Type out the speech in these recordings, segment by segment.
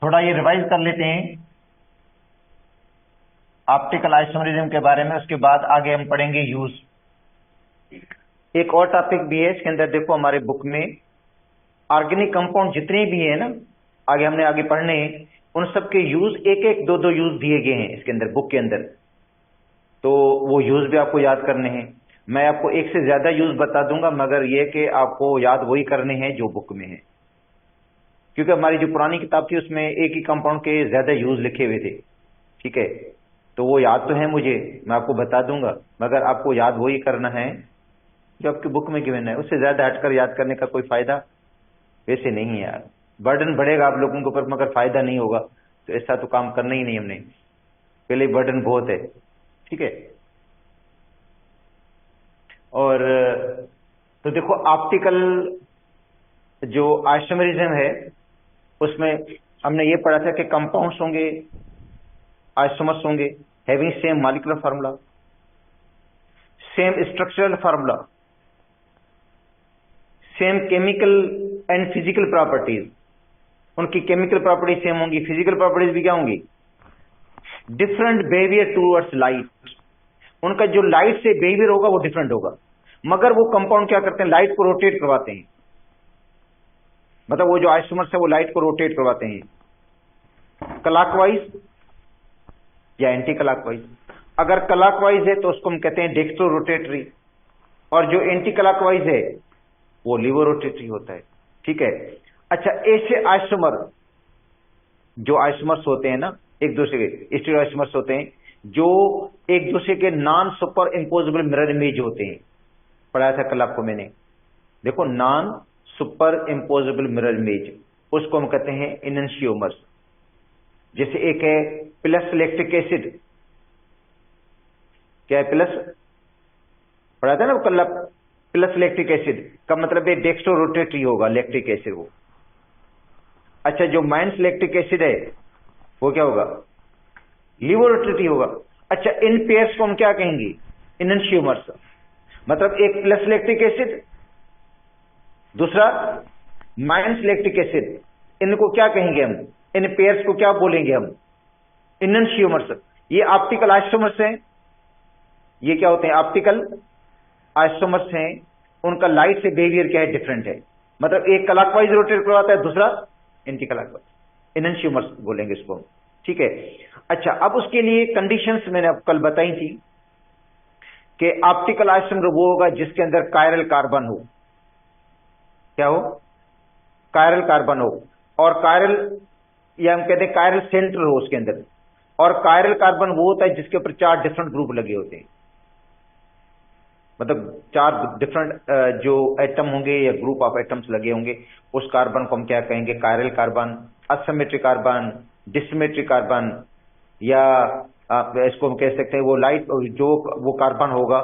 थोड़ा ये रिवाइज कर लेते हैं ऑप्टिकल आइसोमरिज्म के बारे में, उसके बाद आगे हम पढ़ेंगे यूज। एक और टॉपिक भी है इसके अंदर, देखो हमारे बुक में ऑर्गेनिक कंपाउंड जितने भी है ना, आगे हमने आगे पढ़ने हैं, उन सब के यूज एक एक दो दो यूज दिए गए हैं इसके अंदर, बुक के अंदर। तो वो यूज भी आपको याद करने हैं। मैं आपको एक से ज्यादा यूज बता दूंगा, मगर ये कि आपको याद वही करने हैं जो बुक में है, क्योंकि हमारी जो पुरानी किताब थी उसमें एक ही कंपाउंड के ज्यादा यूज लिखे हुए थे। ठीक है, तो वो याद तो है मुझे, मैं आपको बता दूंगा, मगर आपको याद वही करना है जो आपकी बुक में गिवन है। उससे ज्यादा हटकर याद करने का कोई फायदा वैसे नहीं है यार, बर्डन बढ़ेगा आप लोगों के ऊपर मगर फायदा नहीं होगा। तो ऐसा तो काम करना ही नहीं हमने, पहले बर्डन बहुत है। ठीक है, और तो देखो ऑप्टिकल जो आइसोमरिज्म है उसमें हमने ये पढ़ा था कि कंपाउंड्स होंगे, आइसोमर्स होंगे, having same molecular formula, same structural formula, same chemical and physical properties. उनकी केमिकल प्रॉपर्टीज सेम होंगी, फिजिकल प्रॉपर्टीज भी क्या होंगी, डिफरेंट बिहेवियर टूवर्ड्स लाइट। उनका जो लाइट से बिहेवियर होगा वो डिफरेंट होगा, मगर वो कंपाउंड क्या करते हैं, लाइट को रोटेट करवाते हैं। मतलब वो जो आइसोमर्स है वो लाइट को रोटेट करवाते हैं क्लॉकवाइज या एंटी क्लॉकवाइज। अगर क्लॉकवाइज है तो उसको हम कहते हैं डेक्स्ट्रो रोटेटरी, और जो एंटी क्लॉकवाइज है वो लीवो रोटेटरी होता है। ठीक है, अच्छा ऐसे आइसोमर जो आइसोमर्स होते हैं ना, एक दूसरे के स्टीरियो आइसोमर्स होते हैं जो एक दूसरे के non super imposable mirror image होते हैं। पढ़ाया था कल आपको मैंने, देखो non super imposable mirror image, उसको हम कहते हैं इनन्शियोमर्स। जैसे एक है प्लस लैक्टिक एसिड, क्या है प्लस, पढ़ा था ना कल, प्लस लैक्टिक एसिड का मतलब है डेक्स्ट्रो रोटेटरी होगा लैक्टिक एसिड वो। अच्छा जो माइनस लैक्टिक एसिड है वो क्या होगा, लीवो रोटेटरी होगा। अच्छा इन पेयर्स को हम क्या कहेंगे, इनन्शियोमर्स। मतलब एक प्लस लैक्टिक एसिड, दूसरा माइनस लैक्टिक एसिड, इनको क्या कहेंगे हम, इन पेयर्स को क्या बोलेंगे हम, इनन्शियोमर्स। ये ऑप्टिकल आइसोमर्स हैं, ये क्या होते हैं, ऑप्टिकल आइसोमर्स हैं। उनका लाइट से बिहेवियर क्या है, डिफरेंट है। मतलब एक क्लॉकवाइज रोटेट करवाता है, दूसरा एंटी क्लॉकवाइज, इनन्शियोमर्स बोलेंगे इसको। ठीक है, अच्छा अब उसके लिए कंडीशंस मैंने आपको कल बताई थी कि ऑप्टिकल आइसोमर वो होगा जिसके अंदर कायरल कार्बन हो। क्या हो, कायरल कार्बन हो, और कायरल या हम कहते हैं कायरल सेंटर हो उसके अंदर। और कायरल कार्बन वो होता है जिसके ऊपर 4 डिफरेंट ग्रुप लगे होते हैं, मतलब 4 डिफरेंट जो एटम होंगे या ग्रुप ऑफ एटम्स लगे होंगे, उस कार्बन को हम क्या कहेंगे, chiral carbon, asymmetric carbon, dissymmetric carbon, या आप इसको हम कह सकते हैं वो लाइट जो वो कार्बन होगा।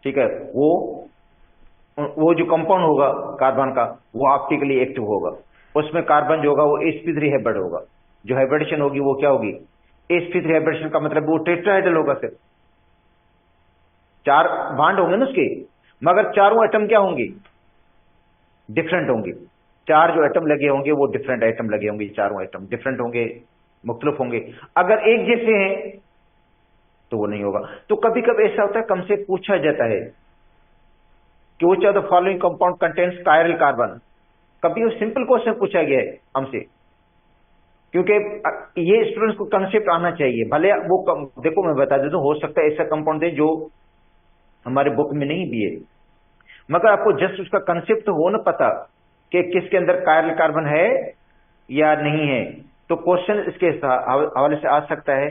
ठीक है, वो जो कंपाउंड होगा कार्बन का वो ऑप्टिकली एक्टिव होगा। उसमें कार्बन जो होगा वो sp3 हाइब्रिड होगा। जो हाइब्रिडेशन होगी वो क्या होगी, sp3 हाइब्रिडेशन का मतलब वो टेट्राहेड्रल होगा। सिर्फ 4 बॉन्ड होंगे ना उसके, मगर चारों एटम क्या होंगे, डिफरेंट होंगे। 4 जो एटम लगे होंगे वो डिफरेंट एटम लगे होंगे, चारों एटम डिफरेंट होंगे, मुख्तलिफ होंगे। अगर एक जैसे हैं तो वो नहीं होगा। तो कभी कभी ऐसा होता है, कम से पूछा जाता है कि which of the following compound contains chiral carbon. कभी वो सिंपल क्वेश्चन पूछा गया है हमसे, क्योंकि ये स्टूडेंट्स को कंसेप्ट आना चाहिए। भले वो देखो मैं बता देता हूं, हो सकता है ऐसा कंपाउंड है जो हमारे बुक में नहीं भी है, मगर आपको जस्ट उसका कंसेप्ट तो हो ना पता कि किसके अंदर कायरल कार्बन है या नहीं है। तो क्वेश्चन इसके हवाले से आ सकता है,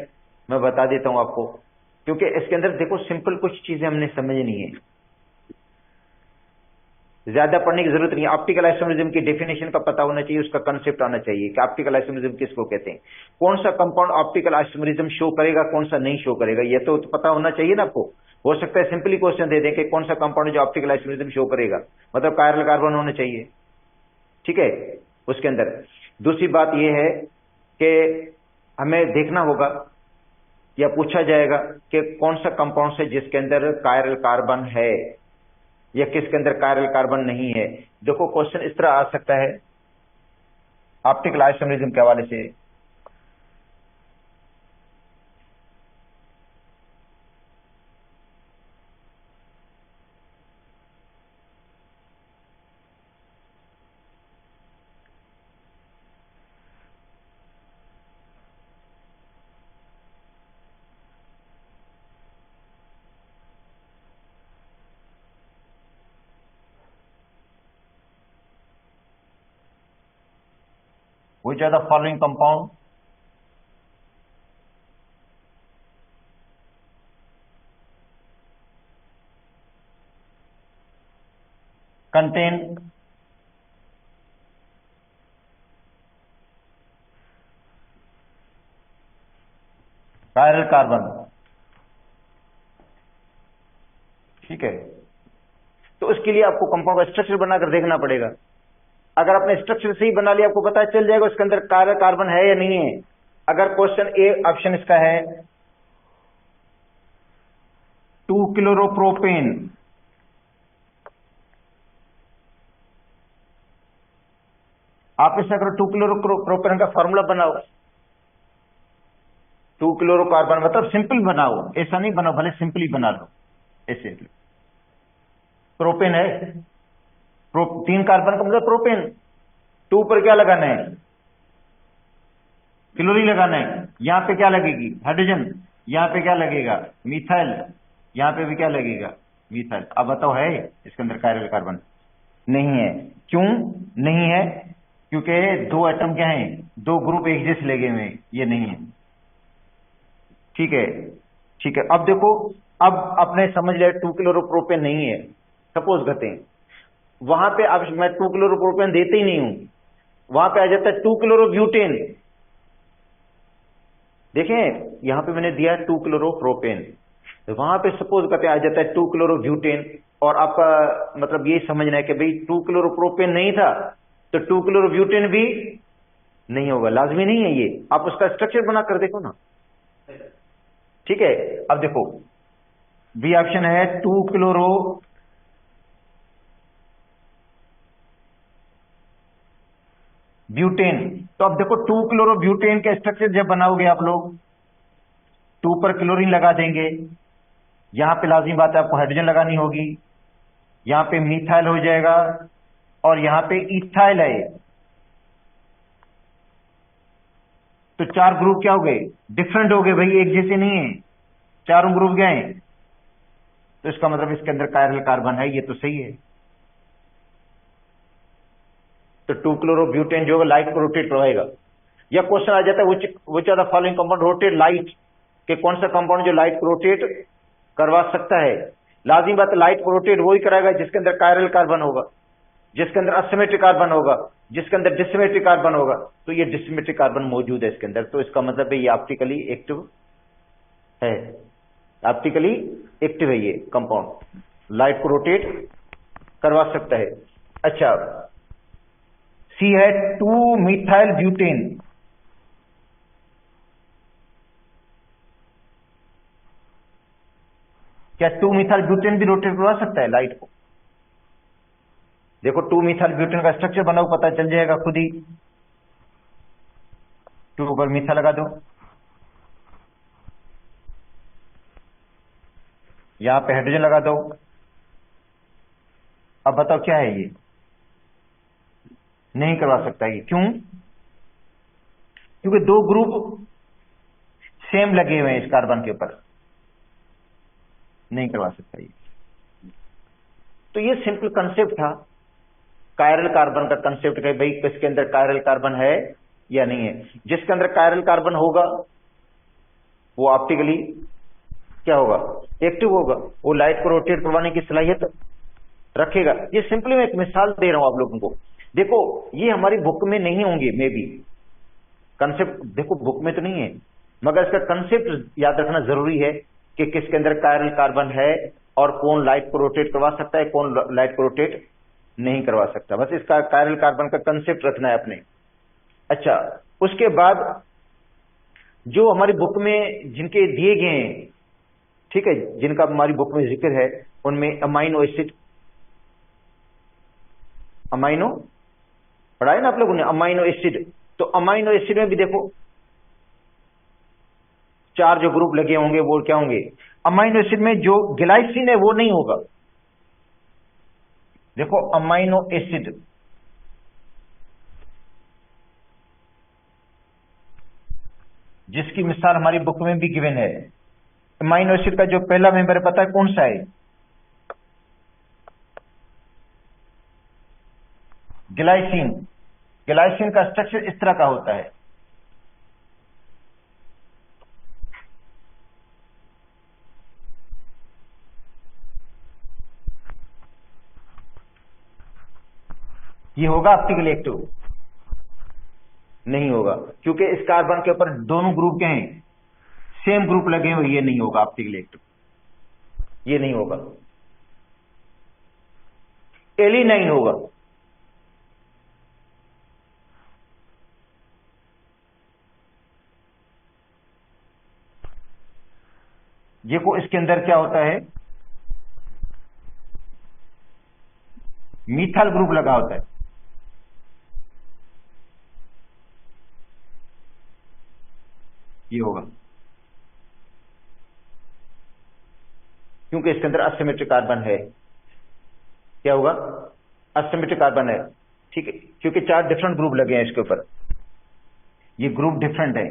मैं बता देता हूं आपको, क्योंकि इसके अंदर देखो सिंपल कुछ चीजें हमने समझनी है, ज्यादा पढ़ने की जरूरत नहीं है। ऑप्टिकल आइसोमरिज्म की डेफिनेशन का पता होना चाहिए, उसका कंसेप्ट आना चाहिए कि ऑप्टिकल आइसोमरिज्म किसको कहते हैं, कौन सा कंपाउंड ऑप्टिकल आइसोमरिज्म शो करेगा, कौन सा नहीं शो करेगा, ये तो पता होना चाहिए ना आपको। हो सकता है सिंपली क्वेश्चन दे दें कि कौन सा कंपाउंड जो ऑप्टिकल आइसोमरिज्म शो करेगा, मतलब कायरल कार्बन होना चाहिए। ठीक है, उसके अंदर दूसरी बात यह है कि हमें देखना होगा या पूछा जाएगा कि कौन सा कंपाउंड है जिसके अंदर कायरल कार्बन है या किसके अंदर कायरल कार्बन नहीं है। देखो क्वेश्चन इस तरह आ सकता है ऑप्टिकल आइसोमरिज्म के हवाले से। Which are the following compound contain chiral carbon? ठीक है, तो उसके लिए आपको कंपाउंड का स्ट्रक्चर बनाकर देखना पड़ेगा। अगर आपने स्ट्रक्चर सही बना लिया आपको पता चल जाएगा उसके अंदर कायरल कार्बन है या नहीं है। अगर क्वेश्चन ए ऑप्शन इसका है 2 क्लोरोप्रोपेन, आप इसे अगर 2 क्लोरोप्रोपेन का फॉर्मूला बनाओ, 2 क्लोरोकार्बन मतलब सिंपल बनाओ, ऐसा नहीं बनाओ, भले सिंपली बना लो। ऐसे प्रोपेन है, 3 कार्बन का मतलब प्रोपेन, 2 पर क्या लगाना है, क्लोरीन लगाना है। यहां पे क्या लगेगी, हाइड्रोजन, यहां पे क्या लगेगा, मिथाइल, यहां पे भी क्या लगेगा, मिथाइल। अब बताओ है इसके अंदर कायरल कार्बन? नहीं है। क्यों नहीं है? क्योंकि 2 एटम क्या है, 2 ग्रुप एक जैसे लगे हुए, ये नहीं है। ठीक है, ठीक है। अब देखो, अब आपने समझ लिया 2 क्लोरोप्रोपेन नहीं है। सपोज करते हैं वहां पे अब मैं 2 क्लोरोप्रोपेन देते ही नहीं हूं, वहां पे आ जाता है 2 क्लोरोब्यूटेन। देखें यहां पे मैंने दिया 2 क्लोरोप्रोपेन, तो वहां पे सपोज करते आ जाता है 2 क्लोरोब्यूटेन, और आपका मतलब ये समझना है कि भाई 2 क्लोरोप्रोपेन नहीं था तो 2 क्लोरोब्यूटेन भी नहीं होगा, लाजमी नहीं है ये। आप उसका स्ट्रक्चर बना कर देखो ना। ठीक है, अब देखो बी ऑप्शन है 2 क्लोरो ब्यूटेन। तो अब देखो 2 क्लोरोब्यूटेन का स्ट्रक्चर जब बनाओगे आप लोग, 2 पर क्लोरीन लगा देंगे, यहां पे लाजिमी बात है आपको हाइड्रोजन लगानी होगी, यहां पे मिथाइल हो जाएगा और यहां पे इथाइल है। तो 4 ग्रुप क्या हो गए, डिफरेंट हो गए भाई, एक जैसे नहीं है, चारों ग्रुप गए। तो इसका मतलब इसके अंदर कायरल कार्बन है, ये तो सही है। तो 2 क्लोरोब्यूटेन जो है लाइट को रोटेट करवाएगा। या क्वेश्चन आ जाता है which are the following compound rotate light, कि कौन सा कंपाउंड जो लाइट को रोटेट करवा सकता है। लाजिमी बात है लाइट को रोटेट वही कराएगा जिसके अंदर कायरल कार्बन होगा, जिसके अंदर असिमेट्रिक कार्बन होगा, जिसके अंदर डिसिमेट्रिक कार्बन होगा। तो ये डिसिमेट्रिक कार्बन मौजूद है इसके अंदर, तो इसका मतलब है ये ऑप्टिकली एक्टिव है, ऑप्टिकली एक्टिव है ये कंपाउंड, लाइट को रोटेट करवा सकता है। अच्छा, सी है 2 मिथाइल ब्यूटेन। क्या 2 मिथाइल ब्यूटेन भी रोटेट करवा सकता है लाइट को? देखो 2 मिथाइल ब्यूटेन का स्ट्रक्चर बनाओ, पता चल जाएगा खुद ही। 2 पर मिथाइल लगा दो, यहां पे हाइड्रोजन लगा दो। अब बताओ क्या है ये, नहीं करवा सकता ये। क्यों? क्योंकि 2 ग्रुप सेम लगे हुए हैं इस कार्बन के ऊपर, नहीं करवा सकता ये। तो ये सिंपल कंसेप्ट था कायरल कार्बन का, कंसेप्ट है भाई किसके अंदर कायरल कार्बन है या नहीं है। जिसके अंदर कायरल कार्बन होगा वो ऑप्टिकली क्या होगा, एक्टिव होगा, वो लाइट को रोटेट करवाने की सलाहियत रखेगा। ये सिंपली मैं एक मिसाल दे रहा हूं आप लोगों को। देखो ये हमारी बुक में नहीं होंगे मे बी, कंसेप्ट देखो बुक में तो नहीं है, मगर इसका कंसेप्ट याद रखना जरूरी है कि किसके अंदर कायरल कार्बन है और कौन लाइट को रोटेट करवा सकता है, कौन लाइट को रोटेट नहीं करवा सकता। बस इसका कायरल कार्बन का कंसेप्ट रखना है अपने। अच्छा, उसके बाद जो हमारी बुक में जिनके दिए गए हैं, ठीक है, जिनका हमारी बुक में जिक्र है, उनमें अमाइनो एसिड, अमाइनो पढ़ा है ना आप लोगों ने, अमाइनो एसिड। तो अमाइनो एसिड में भी देखो 4 जो ग्रुप लगे होंगे वो क्या होंगे? अमाइनो एसिड में जो ग्लाइसिन है वो नहीं होगा। देखो अमाइनो एसिड, जिसकी मिसाल हमारी बुक में भी गिवन है, अमाइनो एसिड का जो पहला मेंबर पता है कौन सा है? ग्लाइसिन। ग्लाइसिन का स्ट्रक्चर इस तरह का होता है, ये होगा ऑप्टिकली एक्टिव? नहीं होगा, क्योंकि इस कार्बन के ऊपर दोनों ग्रुप क्या हैं? सेम ग्रुप लगे हुए, ये नहीं होगा ऑप्टिकली एक्टिव, ये नहीं होगा। एलिनाइन होगा, देखो इसके अंदर क्या होता है, मीथाइल ग्रुप लगा होता है, ये होगा, क्योंकि इसके अंदर असिमेट्रिक कार्बन है। क्या होगा? असिमेट्रिक कार्बन है, ठीक है, क्योंकि 4 डिफरेंट ग्रुप लगे हैं इसके ऊपर, ये ग्रुप डिफरेंट है,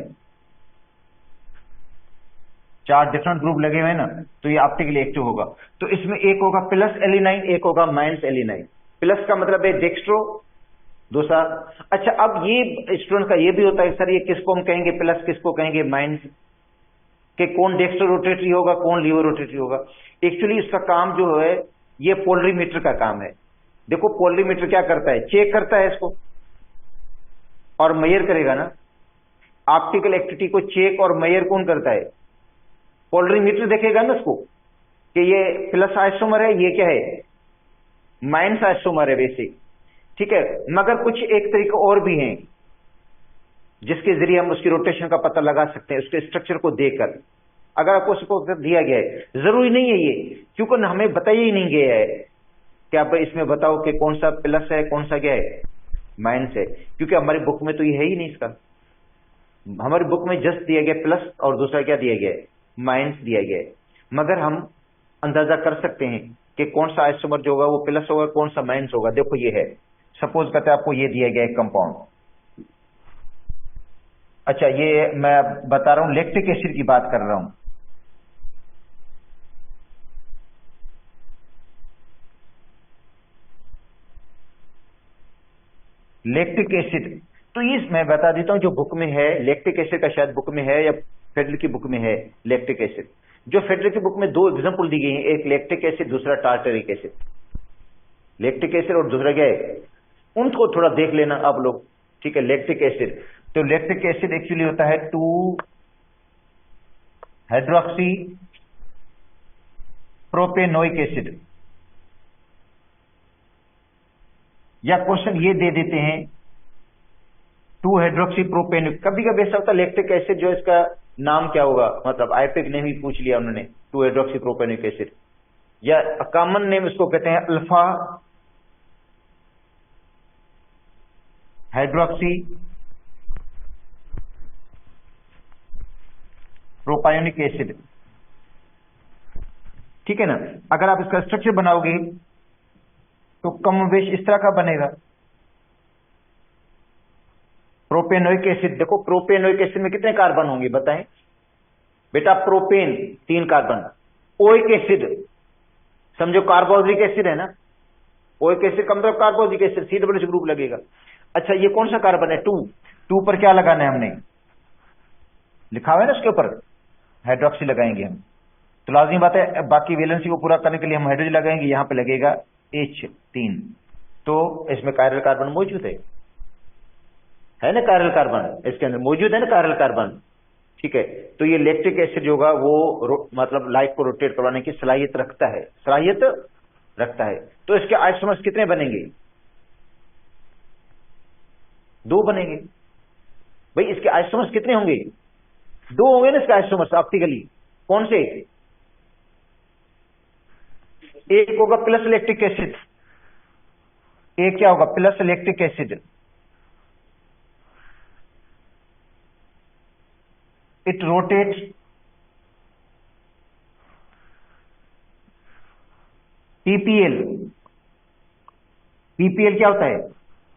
4 डिफरेंट ग्रुप लगे हुए हैं ना, तो ये ऑप्टिकली एक्टिव होगा। तो इसमें एक होगा प्लस एलिनाइन, एक होगा माइनस एलिनाइन। प्लस का मतलब है डेक्स्ट्रो, दूसरा। अच्छा, अब ये स्टूडेंट का ये भी होता है सर, ये किसको हम कहेंगे प्लस, किसको कहेंगे माइनस, कि कौन डेक्स्ट्रो रोटेटरी होगा, कौन लीवर रोटेटरी होगा? एक्चुअली इसका काम जो है, ये पोलरीमीटर का काम है। देखो पोलरीमीटर क्या करता है? चेक करता है इसको और मेजर करेगा ना। ऑप्टिकल एक्टिविटी को चेक और मेजर कौन करता है? पोलरीमीटर देखेगा ना उसको, कि ये प्लस आइसोमर है, ये क्या है? माइनस आइसोमर है वैसे, ठीक है। मगर कुछ एक तरीके और भी हैं जिसके जरिए हम उसकी रोटेशन का पता लगा सकते हैं, उसके स्ट्रक्चर को देखकर। अगर आपको उसको दिया गया है, जरूरी नहीं है ये, क्योंकि हमें बताया ही नहीं गया है कि आप इसमें बताओ कि कौन सा प्लस है, कौन सा क्या है माइनस है, क्योंकि हमारी बुक में तो ये है ही नहीं इसका। हमारी बुक में जस्ट दिया गया प्लस और दूसरा क्या दिया गया है? माइनस दिया गया है। मगर हम अंदाजा कर सकते हैं कि कौन सा आइसोमर जो होगा वो प्लस होगा, कौन सा माइनस होगा। देखो ये है, सपोज करते हैं आपको ये दिया गया है कंपाउंड। अच्छा, ये मैं बता रहा हूं, लैक्टिक एसिड की बात कर रहा हूं। लैक्टिक एसिड, तो ये मैं बता देता हूं, जो बुक में है लैक्टिक एसिड का, शायद बुक में है या फेडरल की बुक में है लैक्टिक एसिड। जो फेडरल की बुक में 2 एग्जांपल दी गई हैं, एक लैक्टिक एसिड, दूसरा टार्टरिक एसिड। लैक्टिक एसिड और दूसरा क्या है, उनको थोड़ा देख लेना आप लोग, ठीक है। लैक्टिक एसिड, तो लैक्टिक एसिड एक्चुअली होता है 2 हाइड्रोक्सी प्रोपेनोइक एसिड, या क्वेश्चन ये दे देते हैं 2 हाइड्रोक्सी प्रोपेनोइक। कभी कभी ऐसा होता है लैक्टिक एसिड जो इसका नाम क्या होगा, मतलब आईपेक नेम ही पूछ लिया उन्होंने, 2 हाइड्रोक्सी प्रोपेनोइक एसिड, या कॉमन नेम इसको कहते हैं अल्फा हाइड्रोक्सी प्रोपायोनिक एसिड, ठीक है ना। अगर आप इसका स्ट्रक्चर बनाओगे तो कम बेश इस तरह का बनेगा। प्रोपेनोइक एसिड, देखो प्रोपेनोइक एसिड में कितने कार्बन होंगे बताएं बेटा? प्रोपेन 3 कार्बन, ओइक एसिड समझो कार्बोक्सिलिक एसिड है ना, ओइक एसिड का मतलब कार्बोक्सिलिक एसिड, CH ग्रुप लगेगा। अच्छा, ये कौन सा कार्बन है? 2 पर क्या लगाना है हमने? लिखा हुआ है ना उसके ऊपर, हाइड्रोक्सी लगाएंगे हम, तो लाजमी बात है बाकी वैलेंसी को पूरा करने के लिए हम हाइड्रोजन लगाएंगे, यहां पे लगेगा H3। तो इसमें कायरल कार्बन मौजूद है ना, कायरल कार्बन इसके अंदर मौजूद है ना, कायरल कार्बन, ठीक है। तो ये लैक्टिक एसिड होगा वो मतलब लाइट को रोटेट करवाने की सलाहियत रखता है, तो इसके आइसोमर्स कितने बनेंगे? 2 बनेंगे भाई। इसके आइसोमर्स कितने होंगे? दो होंगे ना इसका आइसोमर्स ऑप्टिकली, कौन से? एक होगा प्लस इलेक्ट्रिक एसिड, एक क्या होगा? Plus electric acid. It rotates PPL. PPL क्या होता है?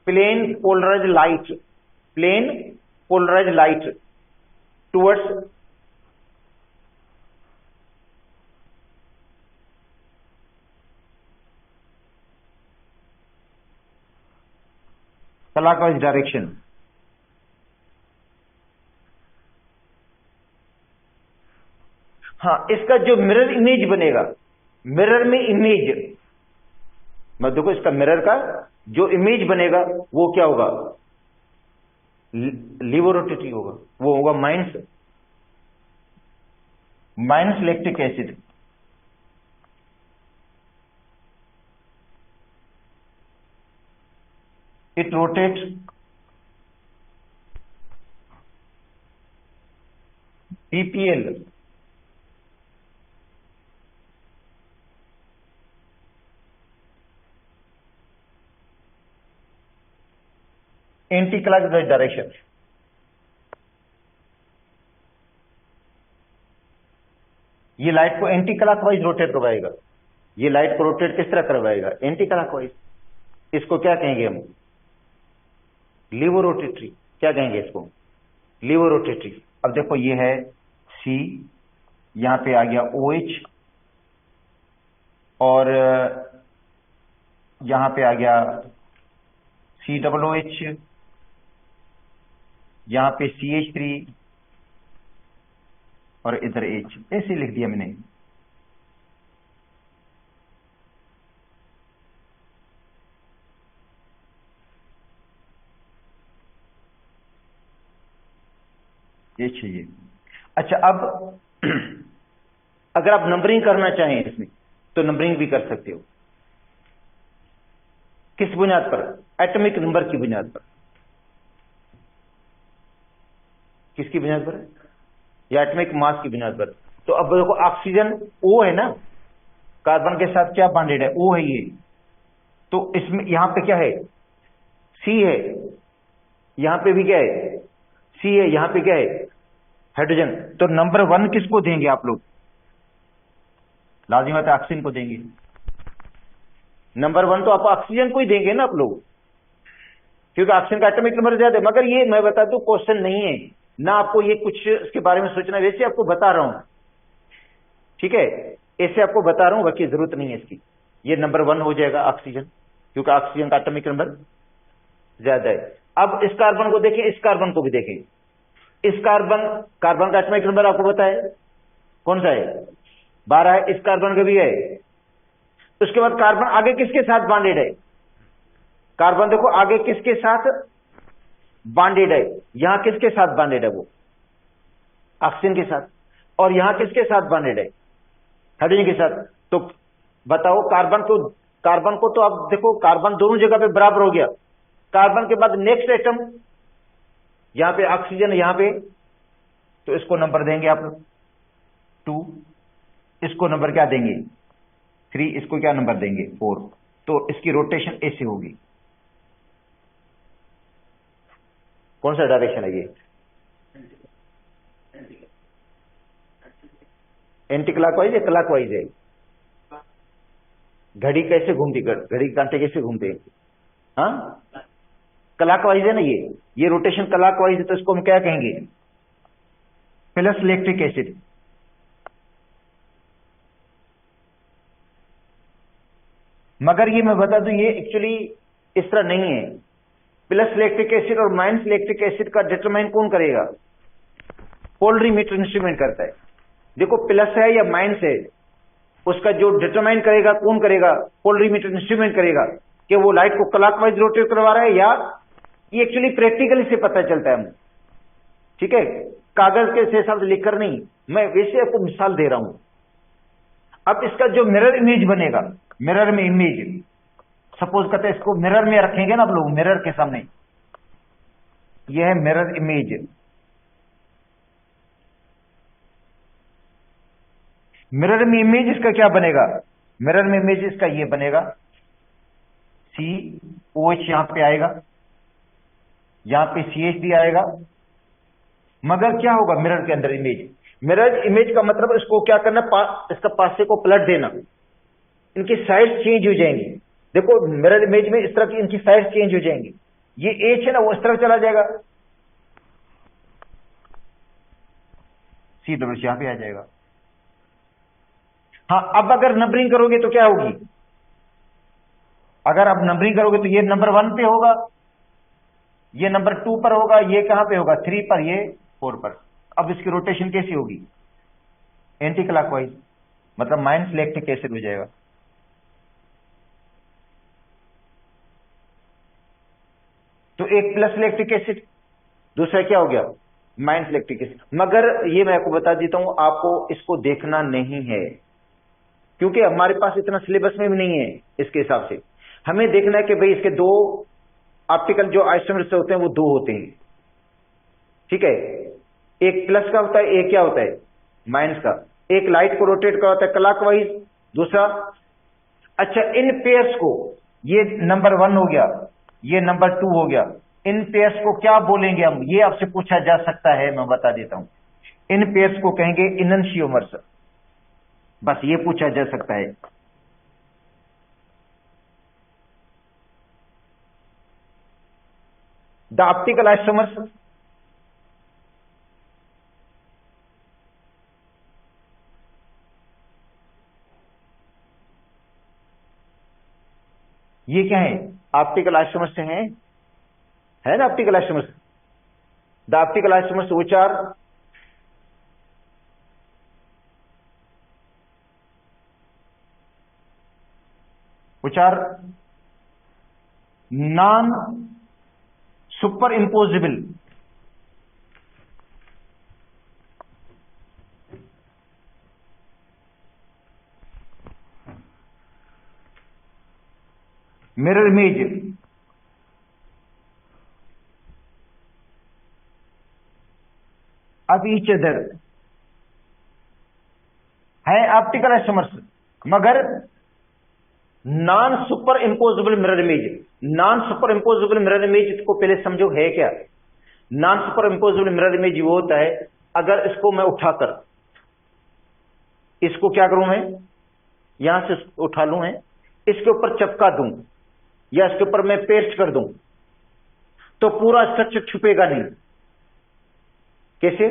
Plane polarise light, plane polarise light towards clockwise direction. हाँ, इसका जो मिरर इमेज बनेगा, मिरर में इमेज, मैं देखो इसका मिरर का जो इमेज बनेगा वो क्या होगा? लिवोरोटेटरी होगा, वो होगा minus electric acid. It rotates PPL anti clockwise direction. ये लाइट को एंटी क्लॉकवाइज रोटेट करवाएगा, ये लाइट को रोटेट किस तरह करवाएगा? Anti clockwise. इसको क्या कहेंगे हम? लिवोरोटेटरी। क्या कहेंगे इसको? लिवोरोटेटरी। अब देखो ये है सी, यहां पे आ गया OH, और यहां पे आ गया COOH, यहां पे CH3 और इधर H। ऐसे लिख दिया मैंने। ये चाहिए। अच्छा, अब अगर आप नंबरिंग करना चाहें इसमें तो नंबरिंग भी कर सकते हो। किस बुनियाद पर? एटॉमिक नंबर की बुनियाद पर। किसकी बुनियाद पर? या एटॉमिक मास की बुनियाद पर। तो अब देखो ऑक्सीजन O है ना, कार्बन के साथ क्या बॉन्डेड है? O है ये। तो इसमें यहां पे क्या है? C है, यहां पे भी क्या है? C है, यहां पे क्या है? हाइड्रोजन। तो नंबर 1 किसको देंगे आप लोग? लाजिम बात है ऑक्सीजन को देंगे। नंबर 1 तो आप ऑक्सीजन को ही देंगे ना आप लोग, क्योंकि ऑक्सीजन का एटॉमिक नंबर ज्यादा है। मगर ये मैं बता दूं क्वेश्चन नहीं है ना, आपको ये कुछ इसके बारे में सोचना, वैसे आपको बता रहा हूं, ठीक है? ऐसे आपको बता रहा हूं, बाकी जरूरत नहीं है इसकी। ये नंबर 1 हो जाएगा ऑक्सीजन, क्योंकि ऑक्सीजन का एटॉमिक नंबर ज्यादा है। अब इस कार्बन को देखें, इस कार्बन को भी देखें। इस कार्बन का एटॉमिक नंबर आपको पता है कौन सा है? 12 है। इस कार्बन का भी है। उसके बाद कार्बन आगे किसके साथ बॉन्डेड है? कार्बन देखो आगे किसके साथ बॉन्डेड है? यहां किसके साथ बॉन्डेड है? वो ऑक्सीजन के साथ। और यहां किसके साथ बॉन्डेड है? हाइड्रोजन के साथ। तो बताओ कार्बन को तो अब देखो कार्बन दोनों जगह पे बराबर हो गया। कार्बन के बाद नेक्स्ट एटम, यहां पे ऑक्सीजन, यहां पे, तो इसको नंबर देंगे आप 2। इसको नंबर क्या देंगे? 3। इसको क्या नंबर देंगे? 4। तो इसकी रोटेशन ऐसे होगी। कौन सा डायरेक्शन है ये? एंटी क्लॉकवाइज है, क्लॉकवाइज है? घड़ी कैसे घूमती? घड़ी के कांटे कैसे घूमते हैं? हाँ, क्लॉकवाइज है ना ये रोटेशन क्लॉकवाइज है। तो इसको हम क्या कहेंगे? Plus electric acid. मगर ये मैं बता दूं, ये एक्चुअली इस तरह नहीं है। प्लस इलेक्ट्रिक एसिड और माइनस इलेक्ट्रिक एसिड का डिटरमाइन कौन करेगा? पोलरीमीटर इंस्ट्रूमेंट करता है। देखो प्लस है या माइनस है, उसका जो डिटरमाइन करेगा कौन करेगा? पोलरीमीटर इंस्ट्रूमेंट करेगा कि वो लाइट को क्लॉकवाइज रोटेट करवा रहा है या। ये एक्चुअली प्रैक्टिकली से पता चलता है हम, ठीक है? कागज के से शब्द लिखकर नहीं, मैं वैसे आपको मिसाल दे रहा हूं। अब इसका जो मिरर इमेज बनेगा, मिरर में इमेज, सपोज करते हैं इसको मिरर में रखेंगे ना आप लोग, मिरर के सामने, यह है मिरर इमेज। मिरर में इमेज इसका क्या बनेगा, मिरर में इमेज इसका ये बनेगा, COH यहां पे आएगा, यहां पे CH3 आएगा। मगर क्या होगा मिरर के अंदर इमेज, मिरर इमेज का मतलब इसको क्या करना, इसका पासे को पलट देना, इनकी साइड चेंज हो जाएंगी। देखो मिरर इमेज में इस तरह की इनकी साइड चेंज हो जाएंगी, ये H है ना वो इस तरह चला जाएगा, CH यहां पे आ जाएगा। हाँ अब अगर नंबरिंग करोगे तो क्या होगी, अगर आप नंबरिंग करोगे तो ये नंबर 1 पे होगा, ये नंबर 2 पर होगा, ये कहां पे होगा 3 पर, ये 4 पर। अब इसकी रोटेशन कैसी होगी, एंटी क्लॉकवाइज, मतलब माइनस लैक्टिक एसिड हो जाएगा। तो एक प्लस लैक्टिक एसिड, दूसरा क्या हो गया माइनस लैक्टिक एसिड। मगर ये मैं आपको बता देता हूं, आपको इसको देखना नहीं है क्योंकि हमारे पास इतना सिलेबस में भी नहीं है। इसके हिसाब से हमें देखना है कि भाई इसके दो ऑप्टिकल जो आइसोमर्स होते हैं वो दो होते हैं, ठीक है, एक प्लस का होता है, एक क्या होता है माइनस का, एक लाइट को रोटेट का होता है क्लॉकवाइज, दूसरा, अच्छा इन पेयर्स को, ये नंबर 1 हो गया, ये नंबर 2 हो गया, इन पेयर्स को क्या बोलेंगे हम, ये आपसे पूछा जा सकता है, मैं बता देता हूं। इन पेयर्स को कहेंगे इनन्शियोमर्स, बस ये पूछा जा सकता है। द ऑप्टिकल आइसोमर्स, ये क्या है, ऑप्टिकल आइसोमर्स से है ना optical isomers, the optical isomers which are non super imposable, mirror image of each other, है ऑप्टिकल आइसोमर्स मगर non super imposable mirror image. Non super imposable mirror image को पहले समझो है क्या। Non super imposable mirror image वो होता है, अगर इसको मैं उठाकर, इसको क्या करूं मैं, यहां से उठा लूं मैं, इसके ऊपर चिपका दूं या इसके ऊपर मैं पेस्ट कर दूं, तो पूरा स्ट्रक्चर छुपेगा नहीं। कैसे,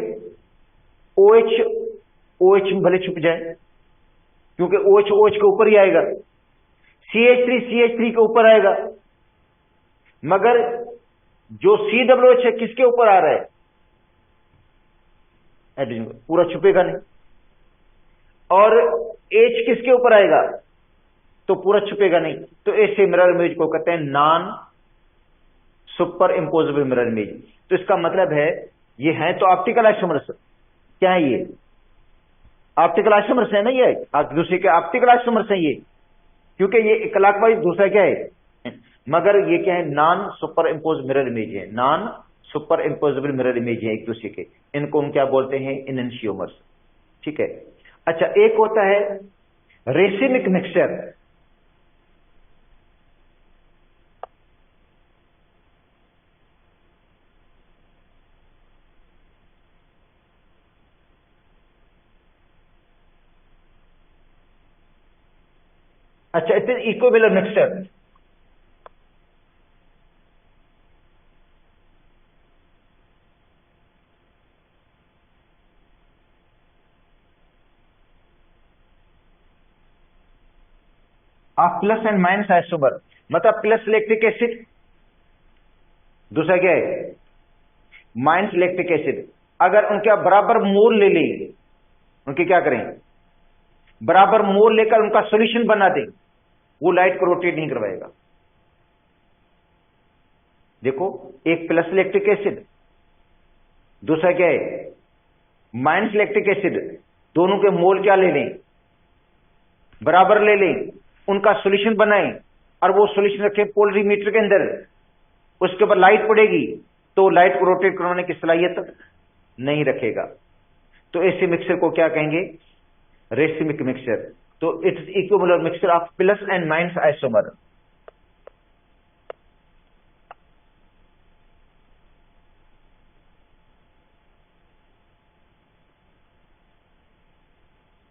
OH में भले छुप जाए क्योंकि OH के ऊपर ही आएगा, CH3 के ऊपर आएगा, मगर जो COH है किसके ऊपर आ रहा है, पूरा छुपेगा नहीं। और H किसके ऊपर आएगा, तो पूरा छुपेगा नहीं। तो ऐसे मिरर इमेज को कहते हैं non super imposable mirror image. तो इसका मतलब है ये है तो ऑप्टिकल आइसोमर्स, क्या है ये ऑप्टिकल आइसोमर्स है ना, ये दूसरे के ऑप्टिकल आइसोमर्स है ये, क्योंकि ये क्लॉकवाइज, दूसरा क्या है, मगर ये क्या है non superimpose mirror image है, non super imposable mirror image है एक दूसरे के, इनको हम क्या बोलते हैं इनन्शियोमर्स, ठीक है। अच्छा एक होता है रेसिमिक मिक्सचर, अच्छा it is equivalent mixture. Of plus and minus isomer, मतलब प्लस लैक्टिक एसिड, दूसरा क्या है माइनस लैक्टिक एसिड। अगर उनका बराबर मोल ले लें, उनके क्या करें बराबर मोल लेकर उनका सॉल्यूशन बना दें, वो लाइट को रोटेट नहीं करवाएगा। देखो एक प्लस लैक्टिक एसिड, दूसरा क्या है माइनस लैक्टिक एसिड, दोनों के मोल क्या ले लें बराबर ले लें, उनका सॉल्यूशन बनाएं और वो सॉल्यूशन रखें पोलरीमीटर के अंदर, उसके ऊपर लाइट पड़ेगी तो लाइट को रोटेट करवाने की सलाहियत नहीं रखेगा। तो ऐसे मिक्सर को क्या कहेंगे रेसिमिक मिक्सचर, तो it is equimolar mixture of plus and minus isomer.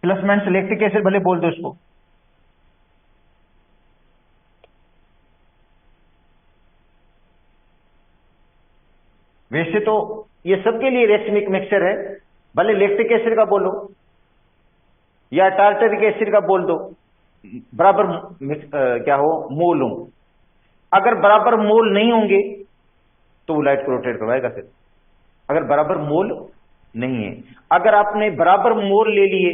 Plus minus lactic acid भले बोल दो उसको। वैसे तो ये सबके लिए रेसिमिक मिक्सचर है, भले लैक्टिक एसिड का बोलो या टार्टरिक एसिड का बोल दो, बराबर क्या हो, मोल हो। अगर बराबर मोल नहीं होंगे तो वो लाइट को रोटेट करवाएगा। फिर अगर बराबर मोल नहीं है, अगर आपने बराबर मोल ले लिए,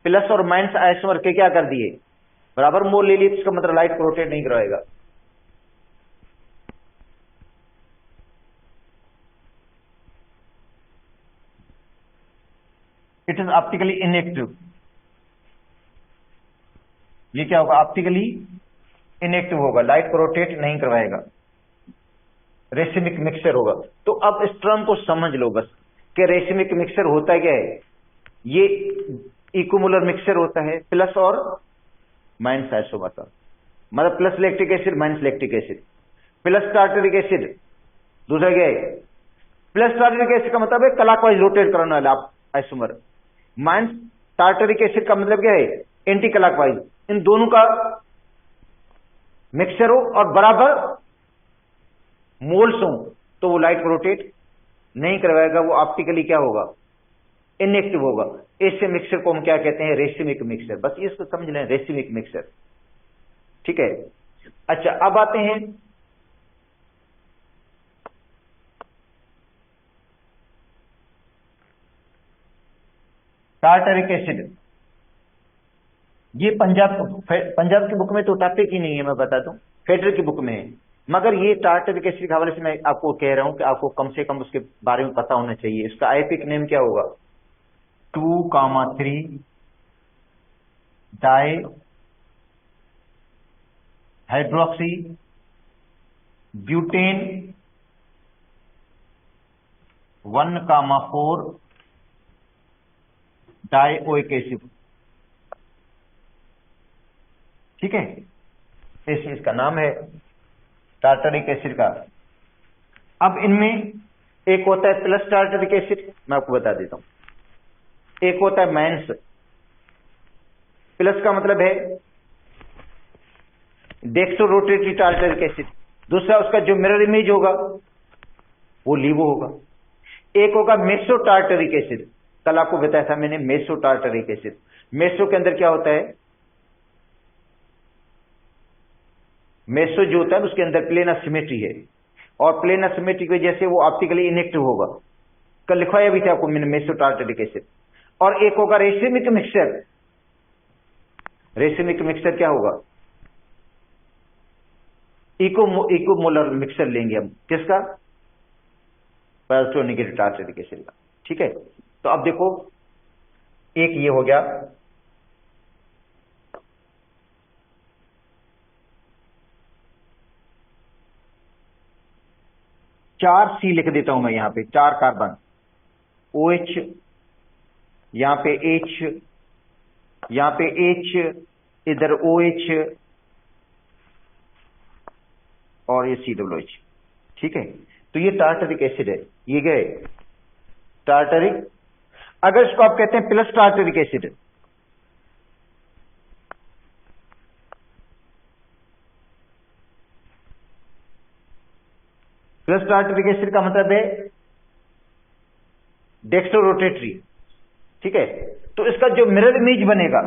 प्लस और माइनस आइसोमर के क्या कर दिए, बराबर मोल ले लिए, तो इसका मतलब लाइट को रोटेट नहीं करवाएगा। It is optically inactive. ये क्या होगा, ऑप्टिकली इनएक्टिव होगा, लाइट को रोटेट नहीं करवाएगा, रेसिमिक मिक्सचर होगा। तो अब इस टर्म को समझ लो बस कि रेसिमिक मिक्सचर होता क्या है। ये इक्विमोलर मिक्सचर होता है प्लस और माइनस आइसोमर का, मतलब plus lactic acid minus lactic acid, plus tartaric acid, दूसरा क्या है, प्लस टार्टरिक एसिड का मतलब है क्लॉकवाइज रोटेट करने वाला आइसोमर, माइनस टार्टरिक एसिड का मतलब क्या है, एंटी क्लॉकवाइज। इन दोनों का मिक्सचर हो और बराबर मोल्स हो तो वो लाइट को रोटेट नहीं करवाएगा, वो ऑप्टिकली क्या होगा, इनएक्टिव होगा। ऐसे मिक्सचर को हम क्या कहते हैं, रेसिमिक मिक्सचर। बस इसको समझ लें, रेसिमिक मिक्सचर, ठीक है। अच्छा, अब आते हैं टार्टरिक एसिड। ये पंजाब की बुक में तो टॉपिक ही नहीं है, मैं बता दूं, फेडरल की बुक में है। मगर ये टार्टरिक एसिड के हवाले से मैं आपको कह रहा हूं कि आपको कम से कम उसके बारे में पता होना चाहिए। इसका आईपिक नेम क्या होगा, 2,3 di hydroxy butane 1,4 dioic acid, ठीक है। इस इसका नाम है टार्टरिक एसिड का। अब इनमें एक होता है प्लस टार्टरिक एसिड, मैं आपको बता देता हूं। एक होता है माइनस, प्लस का मतलब है डेक्सो रोटेटरी टार्टरिक एसिड, दूसरा उसका जो मिरर इमेज होगा वो लीवो होगा। एक होगा मेसो टार्टरिक एसिड, कल आपको बताया था मैंने मेसो टार्टरिक एसिड। मेसो के अंदर क्या होता है, मेसो जो होता है उसके अंदर प्लेन सिमेट्री है, और प्लेन सिमेट्री की वजह से वो ऑप्टिकली इनएक्टिव होगा। कल लिखवाया भी था आपको मैंने मेसो टार्टरिक एसिड। और एक होगा रेसिमिक मिक्सचर। रेसिमिक मिक्सचर क्या होगा, इकोमोलर मिक्सचर लेंगे हम, किसका, पॉजिटिव नेगेटिव टार्टरिक एसिड का, ठीक है। तो अब देखो, एक ये हो गया, चार सी लिख देता हूं मैं यहां पे, 4 कार्बन, OH, यहां पे H, यहां पे H, इधर OH और ये COOH, ठीक है। तो ये टार्टरिक एसिड है, ये गए टार्टरिक। अगर इसको आप कहते हैं plus tartaric acid, plus tartaric acid का मतलब है डेक्स्ट्रो रोटेटरी, ठीक है। तो इसका जो मिरर इमेज बनेगा,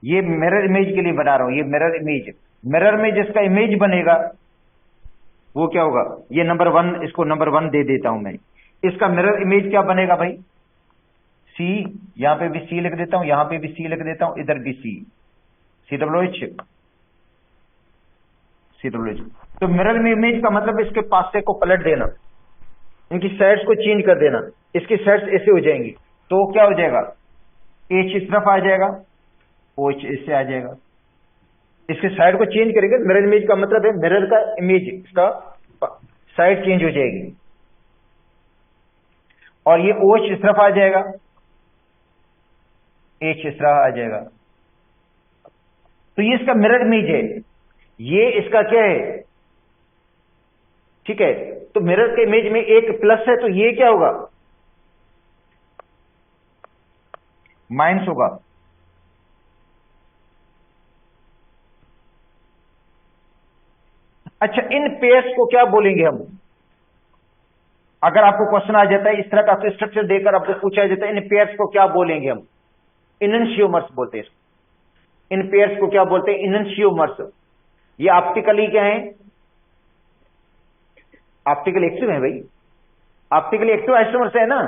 ये मिरर इमेज के लिए बना रहा हूं, ये मिरर इमेज, मिरर में जिसका इमेज बनेगा वो क्या होगा, ये नंबर 1, इसको नंबर 1 दे देता हूं मैं। इसका मिरर इमेज क्या बनेगा भाई, C, यहां पे भी C लिख देता हूं, यहां पे भी C लिख देता हूं, इधर भी C, COOH, COOH। तो मिरर में इमेज का मतलब इसके पासे को पलट देना, इनकी साइड्स को चेंज कर देना, इसकी साइड्स ऐसे हो जाएंगी, तो क्या हो जाएगा, H इस तरफ आ जाएगा, OH इससे आ जाएगा। इसके साइड को चेंज करेंगे, मिरर इमेज का मतलब है मिरर का इमेज, इसका साइड चेंज हो जाएगी। और ये OH इस तरफ आ जाएगा, H इस तरह आ जाएगा। तो ये इसका मिरर इमेज है, ये इसका क्या है, ठीक है। तो मिरर के इमेज में एक प्लस है, तो ये क्या होगा, माइनस होगा। अच्छा, इन पेयर्स को क्या बोलेंगे हम? अगर आपको क्वेश्चन आ जाता है इस तरह का स्ट्रक्चर देकर आपको पूछा जाता है इन पेयर्स को क्या बोलेंगे हम? इनशियोमर्स बोलते हैं। इन पेयर्स को क्या बोलते हैं? इनशियोमर्स। ये ऑप्टिकली क्या है? ऑप्टिकल एक्टिव है भाई, ऑप्टिकली एक्टिव आइसोमर्स है ना,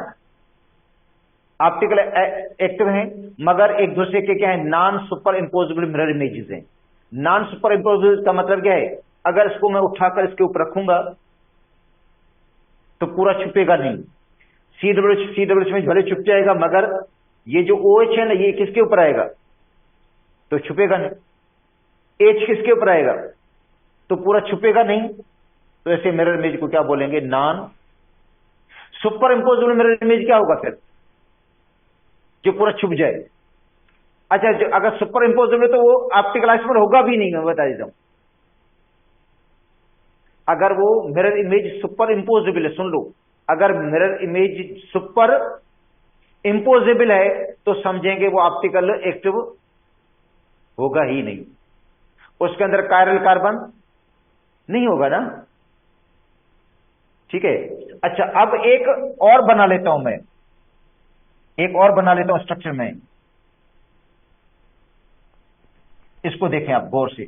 ऑप्टिकल एक्टिव है, मगर एक दूसरे के क्या है, नॉन सुपर इंपोजेबल मिरर इमेजेस हैं। नॉन सुपर इंपोजेबल का मतलब क्या है? अगर इसको मैं उठाकर इसके ऊपर रखूंगा तो पूरा छुपेगा नहीं। CW में भले छुप जाएगा, मगर ये जो OH है ना, ये किसके ऊपर आएगा तो छुपेगा नहीं। H किसके ऊपर आएगा तो पूरा छुपेगा नहीं। तो ऐसे मिरर इमेज को क्या बोलेंगे? नॉन सुपर इंपोजेबल मिरर इमेज क्या होगा फिर? जो पूरा छुप जाए। अच्छा, जो अगर सुपर इंपोजेबल है तो वो ऑप्टिकल आइसोमर होगा भी नहीं, मैं बता देता हूं। अगर वो मिरर इमेज सुपर इंपोजेबल है, सुन लो, अगर मिरर इमेज सुपर इंपोजेबल है तो समझेंगे वो ऑप्टिकल एक्टिव होगा ही नहीं, उसके अंदर कायरल कार्बन नहीं होगा ना, ठीक है। अच्छा, अब एक और बना लेता हूं मैं, एक और बना लेता हूं स्ट्रक्चर में, इसको देखें आप गौर से।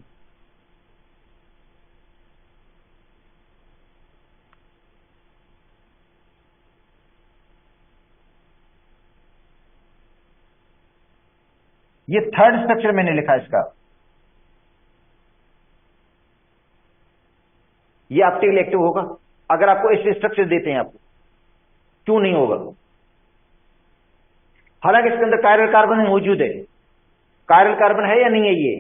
ये थर्ड स्ट्रक्चर मैंने लिखा इसका, ये ऑप्टिकल एक्टिव होगा अगर आपको ऐसे स्ट्रक्चर देते हैं आपको, क्यों नहीं होगा? हालांकि इसके अंदर कायरल कार्बन मौजूद है, कायरल कार्बन है या नहीं है? ये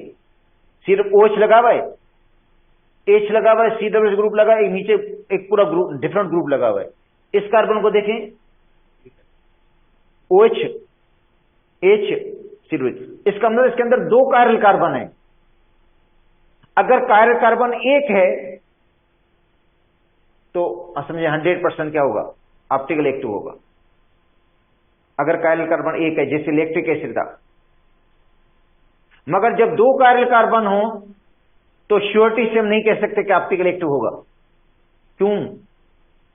सिर्फ OH लगा हुआ है, H लगा हुआ है, CW ग्रुप लगा है, नीचे एक पूरा ग्रुप डिफरेंट ग्रुप लगा हुआ है। इस कार्बन को देखें, OH H CW, इसका मतलब इसके अंदर दो कायरल कार्बन है। अगर कायरल कार्बन एक है तो समझे 100% क्या होगा? ऑप्टिकल एक्टिव होगा। अगर कायरल कार्बन एक है, जैसे लैक्टिक एसिड था। मगर जब दो कायरल कार्बन हो तो श्योरिटी से हम नहीं कह सकते कि ऑप्टिकल एक्टिव होगा। क्यों?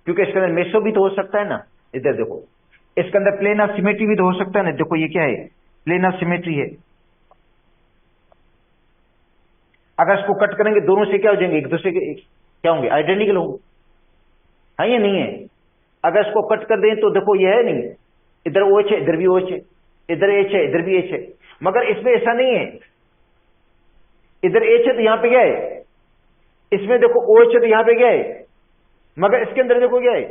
क्योंकि इसके अंदर मेसो भी तो हो सकता है ना। इधर देखो, इसके अंदर प्लेन ऑफ सिमेट्री भी तो हो सकता है ना। देखो ये क्या है? प्लेन ऑफ सिमेट्री है। अगर इसको कट करेंगे दोनों से क्या हो जाएंगे? एक दूसरे के क्या होंगे? आइडेंटिकल होंगे, है या नहीं है? अगर इसको कट कर दें तो देखो ये है नहीं, इधर OH है, इधर भी OH है, इधर H है, इधर भी H है। मगर इसमें ऐसा नहीं है, इधर H है तो यहां पे क्या है? इसमें देखो OH है तो यहां पे क्या है? मगर इसके अंदर देखो क्या है?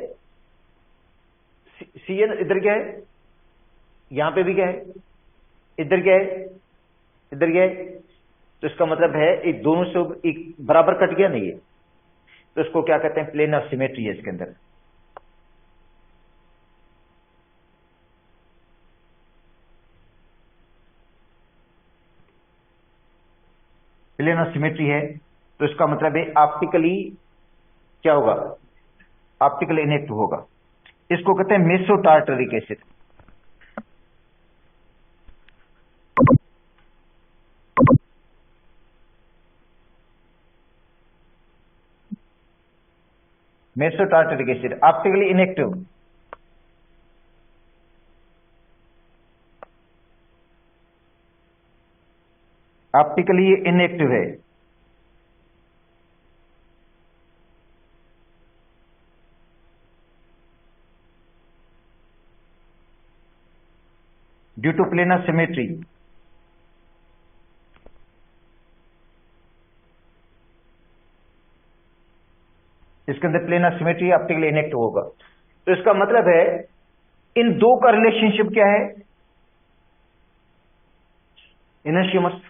CN, इधर क्या है? यहां पे भी क्या है? इधर क्या है? इधर क्या है? तो इसका मतलब है एक दोनों से एक बराबर कट गया नहीं है, तो इसको क्या कहते हैं? प्लेन ऑफ सिमेट्री है इसके अंदर। प्लेन ऑफ सिमेट्री है तो इसका मतलब है ऑप्टिकली क्या होगा? ऑप्टिकली इनेक्टिव होगा। इसको कहते हैं mesotartaric acid. Mesotartaric acid optically inactive. Optically inactive है। Due to planar symmetry. इसके अंदर प्लेनर सिमेट्री ऑप्टिकली इनएक्टिव होगा। तो इसका मतलब है इन दो का रिलेशनशिप क्या है? इनर्शियमस।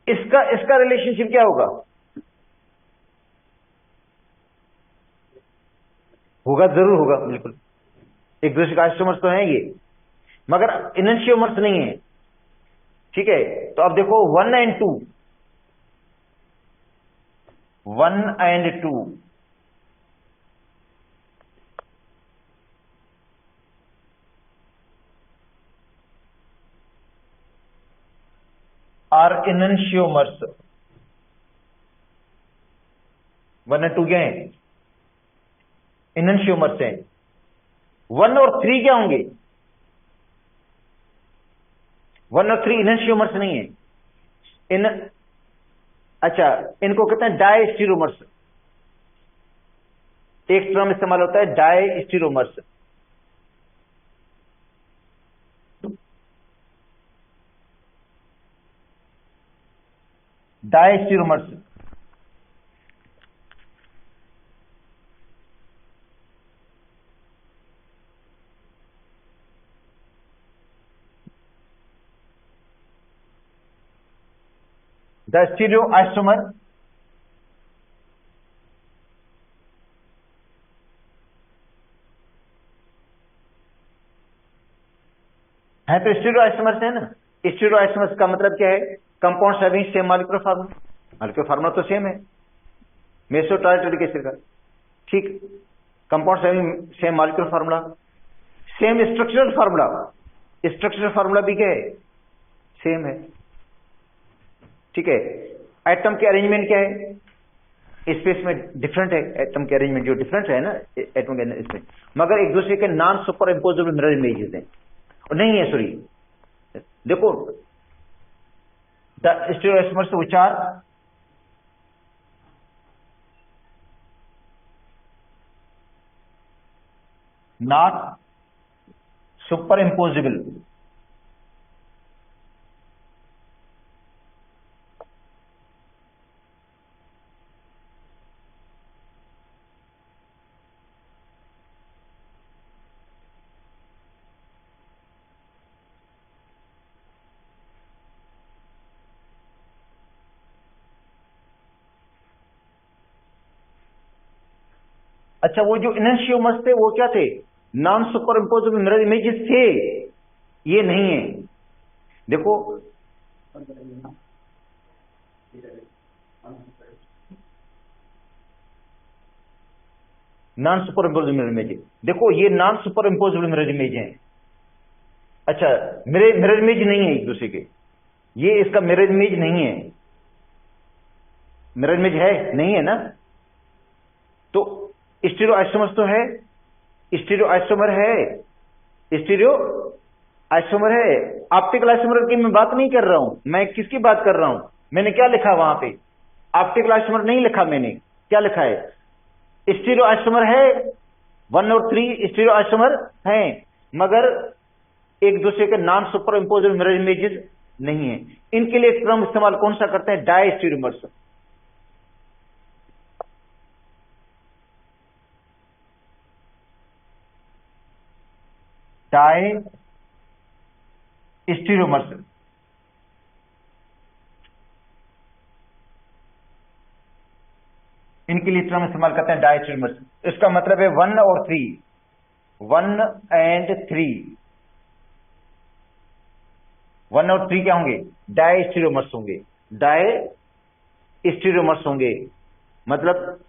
इसका इसका रिलेशनशिप क्या होगा? होगा, जरूर होगा, बिल्कुल। एक दूसरे का आइसोमर्स तो हैं ये, मगर इनशियोमर्स नहीं है। ठीक है, तो अब देखो 1 and 2, 1 and 2 are enantiomers. 1 and 2 क्या है? इनशियोमर्स हैं। 1 और 3 क्या होंगे? 1 और 3 इनशियोमर्स नहीं है। इन अच्छा, इनको कहते हैं डायस्टीरोमर्स। एक टर्म इस्तेमाल होता है डायस्टीरोमर्स। डायस्टीरोमर्स द स्टीरियो आइसोमर है, तो स्टीरियो आइसोमर्स है ना। स्टीरियो आइसोमर्स का मतलब क्या है? Compounds having same molecular formula. Molecular formula तो सेम है मेसो टार्टरिक एसिड का। ठीक, compounds having same molecular formula, same structural formula. Structural formula भी क्या है? सेम है। ठीक है, एटम के अरेंजमेंट क्या है? स्पेस में डिफरेंट है, एटम के अरेंजमेंट जो डिफरेंट है ना एटम के इसमें, मगर एक दूसरे के non super imposable mirror images हैं। और नहीं है, सॉरी, देखो the stereoisomers which are not super imposable. अच्छा, वो जो इनशियोमर्स थे वो क्या थे? Non super imposable mirror images थे, ये नहीं है। देखो non super imposable mirror image, देखो ये non super imposable mirror image है। अच्छा, मिरर इमेज नहीं है एक दूसरे के, ये इसका मिरर इमेज नहीं है। मिरर इमेज है नहीं है ना? तो स्टीरियो आइसोमर्स तो है, स्टीरियो आइसोमर है, स्टीरियो आइसोमर है। ऑप्टिकल आइसोमर की मैं बात नहीं कर रहा हूं, मैं किसकी बात कर रहा हूं? मैंने क्या लिखा वहां पे? ऑप्टिकल आइसोमर नहीं लिखा मैंने, क्या लिखा है? स्टीरियो आइसोमर है, 1 और 3 स्टीरियो आइसोमर हैं, मगर एक दूसरे के non super imposable mirror images नहीं है। इनके लिए टर्म इस्तेमाल कौन सा करते हैं? डायस्टीरियोमर्स। डायस्टीरियोमर्स, इनके लिए टर्म इस्तेमाल करते हैं डायस्टीरियोमर्स। इसका मतलब है 1 और 3, 1 and 3, 1 और 3 क्या होंगे? डायस्टीरियोमर्स होंगे, डायस्टीरियोमर्स होंगे। मतलब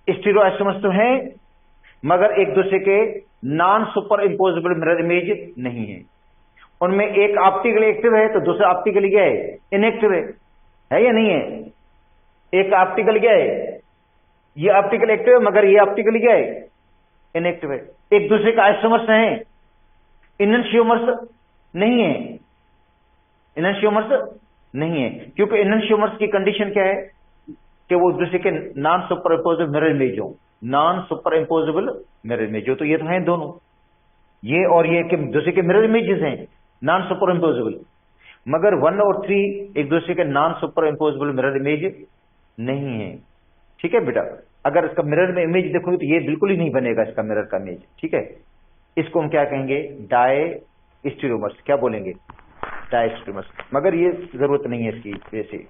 स्टीरियो आइसोमर्स तो हैं, मगर एक दूसरे के non super imposable mirror image नहीं है। उनमें एक ऑप्टिकली एक्टिव है तो दूसरा ऑप्टिकली क्या है? इनएक्टिव है या नहीं है? एक ऑप्टिकल क्या है? ये ऑप्टिकल एक्टिव है, मगर ये ऑप्टिकली क्या है? इनएक्टिव है। एक दूसरे का आइसोमर्स हैं, इनशियोमर्स नहीं है, इनशियोमर्स नहीं है, क्योंकि इनशियोमर्स की कंडीशन क्या है? कि वो एक दूसरे के non super imposable mirror image हो, non super imposable mirror image हो। तो ये तो हैं दोनों, ये और ये के दूसरे के मिरर इमेजेस हैं, नॉन सुपर इम्पोजेबल। मगर 1 और 3 एक दूसरे के non super imposable mirror image नहीं है। ठीक है बेटा, अगर इसका मिरर में इमेज देखोगे तो ये बिल्कुल ही नहीं बनेगा इसका मिरर का इमेज। ठीक है, इसको हम क्या कहेंगे? डायस्टीरियोमर्स। क्या बोलेंगे? डायस्टीरियोमर्स, मगर ये जरूरत नहीं है इसकी वैसे।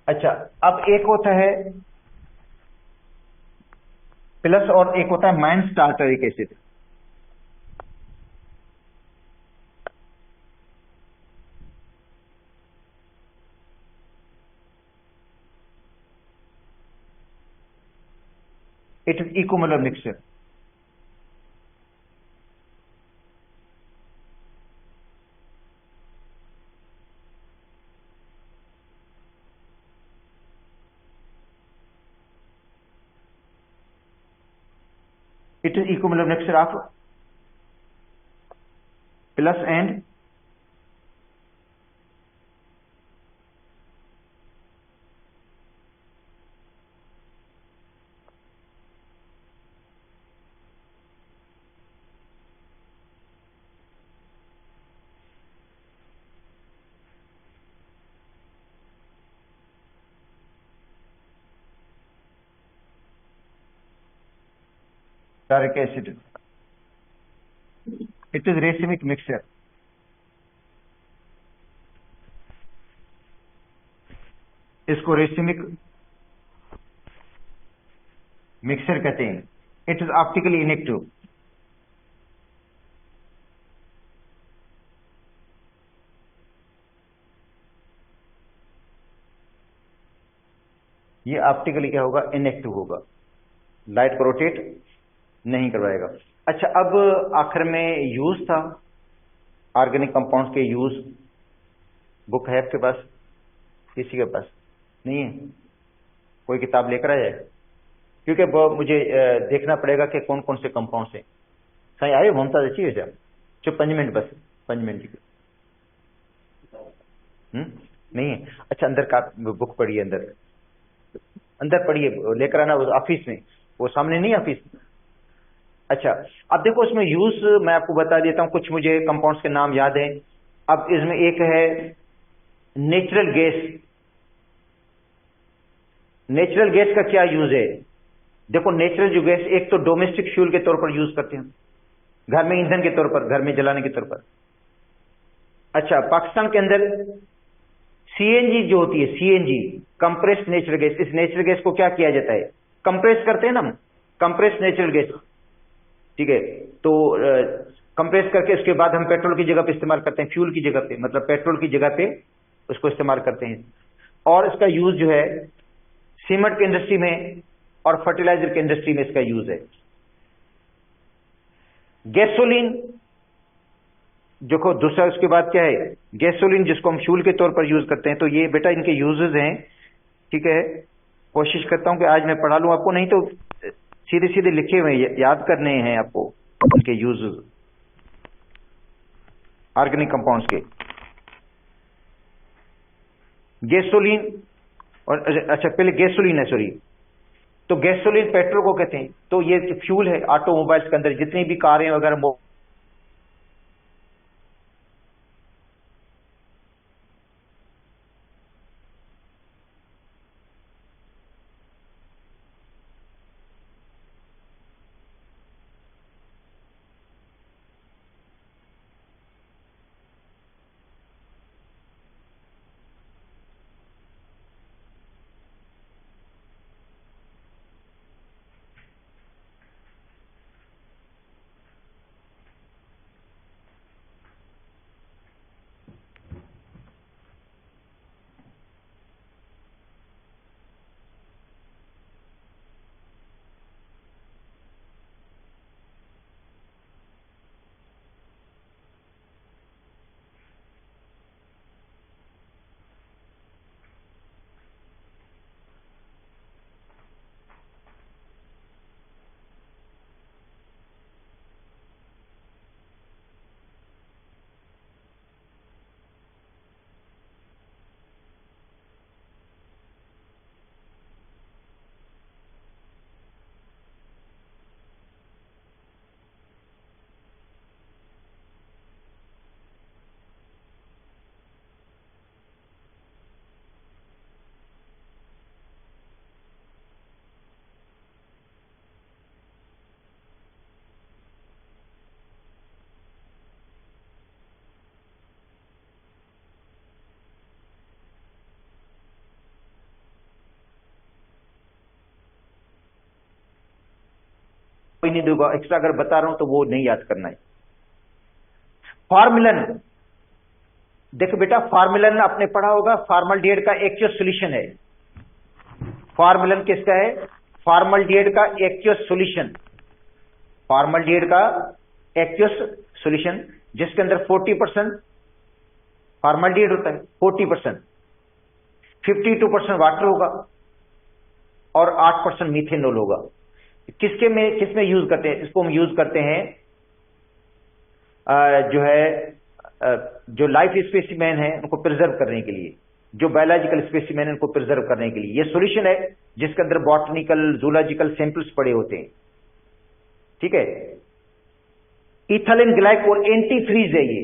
अच्छा, अब एक होता है प्लस और एक होता है minus tartaric acid. It is equimolar mixture. It is equimolar mixture of plus and taric acid. It is racemic mixture. इसको रेसिमिक मिक्सचर कहते हैं. It is optically inactive. ये ऑप्टिकली क्या होगा? इनेक्टिव होगा, लाइट को रोटेट नहीं करवाएगा. अच्छा, अब आखिर में यूज था ऑर्गेनिक कंपाउंड्स के. यूज बुक है आपके पास? किसी के पास नहीं है? कोई किताब लेकर आ जाए, क्योंकि मुझे देखना पड़ेगा कि कौन कौन से कंपाउंड्स हैं. सही आए ममता देखिए सर. चुप 5 मिनट, बस 5 मिनट की. नहीं है? अच्छा, अंदर का बुक पढ़िए, अंदर पढ़िए, लेकर आना ऑफिस में, वो सामने नहीं ऑफिस. अच्छा, अब देखो इसमें यूज मैं आपको बता देता हूं. कुछ मुझे कंपाउंड्स के नाम याद हैं. अब इसमें एक है नेचुरल गैस. नेचुरल गैस का क्या यूज है? देखो, नेचुरल जो गैस, एक तो डोमेस्टिक फ्यूल के तौर पर यूज करते हैं, घर में ईंधन के तौर पर, घर में जलाने के तौर पर. अच्छा, पाकिस्तान के अंदर सीएनजी जो होती है, सीएनजी कंप्रेस्ड नेचुरल गैस, इस नेचुरल गैस को क्या किया जाता है? कंप्रेस करते हैं ना हम, कंप्रेस्ड नेचुरल गैस. ठीक है, तो कंप्रेस करके उसके बाद हम पेट्रोल की जगह पे इस्तेमाल करते हैं, फ्यूल की जगह पे, मतलब पेट्रोल की जगह पे उसको इस्तेमाल करते हैं. और इसका यूज जो है सीमेंट की इंडस्ट्री में और फर्टिलाइजर की इंडस्ट्री में इसका यूज है. गैसोलीन, देखो दूसरा उसके बाद क्या है? गैसोलीन, जिसको हम फ्यूल के तौर पर यूज करते हैं. तो ये बेटा इनके यूजेस हैं. ठीक है, कोशिश करता हूं कि आज मैं पढ़ा लूं आपको, नहीं तो सीधे सीधे लिखे हुए याद करने हैं आपको इनके यूजेस ऑर्गेनिक कंपाउंड्स के. गैसोलीन और अच्छा, पहले गैसोलीन है, सॉरी. तो गैसोलीन पेट्रोल को कहते हैं. तो ये फ्यूल है ऑटोमोबाइल्स के अंदर, जितनी भी कारें वगैरह. कोई नहीं दूंगा एक्स्ट्रा, अगर बता रहा हूं तो वो नहीं याद करना है. फार्मुलन, देखो बेटा, फार्मुलन आपने पढ़ा होगा, फॉर्मल्डिहाइड का एक्वस सॉल्यूशन है. फार्मुलन किसका है? फॉर्मल्डिहाइड का एक्वियस सॉल्यूशन, फॉर्मल्डिहाइड का एक्वियस सॉल्यूशन जिसके अंदर 40% फॉर्मल्डिहाइड होता है, 40%, 52% वाटर होगा और 8% मीथेनॉल होगा। किसमें यूज करते हैं इसको? हम यूज करते हैं जो लाइफ स्पेसिमेन है उनको प्रिजर्व करने के लिए, जो बायोलॉजिकल स्पेसिमेन है उनको प्रिजर्व करने के लिए। ये सॉल्यूशन है जिसके अंदर बॉटनिकल जूलॉजिकल सैंपल्स पड़े होते हैं, ठीक है। इथाइलिन ग्लाइकोल एंटी फ्रीज है ये,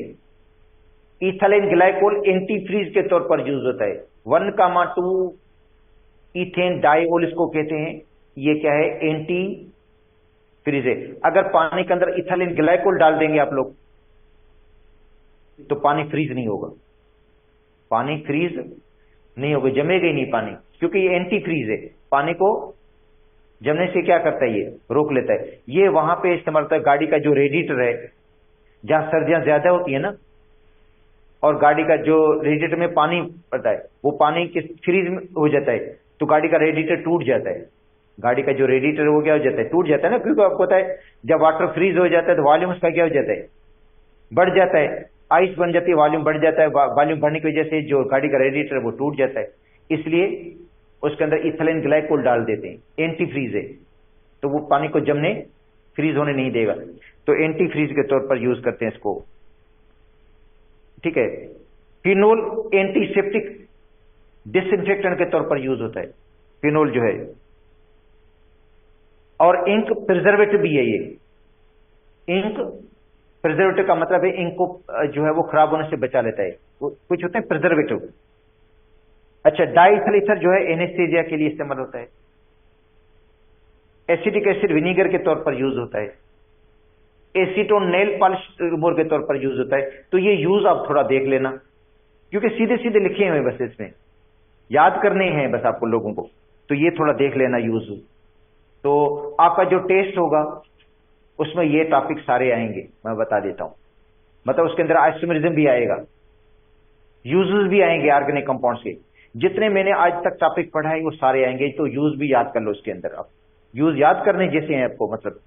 इथाइलिन ग्लाइकोल एंटी फ्रीज के तौर पर यूज होता है। 1,2 इथेन डाइओल इसको कहते हैं। ये क्या है? एंटी फ्रीज है। अगर पानी के अंदर इथाइलिन ग्लाइकोल डाल देंगे आप लोग तो पानी फ्रीज नहीं होगा, पानी फ्रीज नहीं होगा, जमेगा ही नहीं पानी, क्योंकि ये एंटी फ्रीज है। पानी को जमने से क्या करता है? ये रोक लेता है। ये वहां पे इस्तेमाल होता है गाड़ी का जो रेडिएटर है, जहां सर्दियां ज्यादा होती है ना, और गाड़ी का जो रेडिएटर में पानी पड़ता है वो पानी के फ्रीज हो जाता है तो गाड़ी का रेडिएटर टूट जाता है। गाड़ी का जो रेडिएटर वो क्या हो जाता है? टूट जाता है ना, क्योंकि आपको पता है जब वाटर फ्रीज हो जाता है तो वॉल्यूम उसका क्या हो जाता है? बढ़ जाता है, आइस बन जाती है, वॉल्यूम बढ़ जाता है। वॉल्यूम बढ़ने की वजह से जो गाड़ी का रेडिएटर है वो टूट जाता है, इसलिए उसके अंदर इथाइलिन ग्लाइकोल डाल देते हैं। एंटी फ्रीज है तो वो पानी को जमने फ्रीज होने नहीं देगा, तो एंटी फ्रीज के तौर पर यूज करते हैं इसको, ठीक है। फिनोल एंटीसेप्टिक डिसइंफेक्टेंट के तौर पर यूज होता है, फिनोल जो है। और इंक प्रिजर्वेटिव भी है ये। इंक प्रिजर्वेटिव का मतलब है इंक को जो है वो खराब होने से बचा लेता है, वो कुछ होते हैं प्रिजर्वेटिव। अच्छा, डाइइथाइल ईथर जो है एनेस्थीसिया के लिए इस्तेमाल होता है। एसिटिक एसिड विनीगर के तौर पर यूज होता है। एसीटोन नेल पॉलिश रिमूवर के तौर पर यूज होता है। तो ये यूज आप थोड़ा देख लेना, क्योंकि सीधे सीधे लिखे हुए बस इसमें याद करने हैं बस आपको लोगों को, तो ये थोड़ा देख लेना यूज। तो आपका जो टेस्ट होगा उसमें ये टॉपिक सारे आएंगे, मैं बता देता हूं। मतलब उसके अंदर आइसोमेरिज्म भी आएगा, यूजेस भी आएंगे ऑर्गेनिक कंपाउंड्स के। जितने मैंने आज तक टॉपिक पढ़ा है वो सारे आएंगे, तो यूज भी याद कर लो उसके अंदर। आप यूज याद करने जैसे हैं आपको, मतलब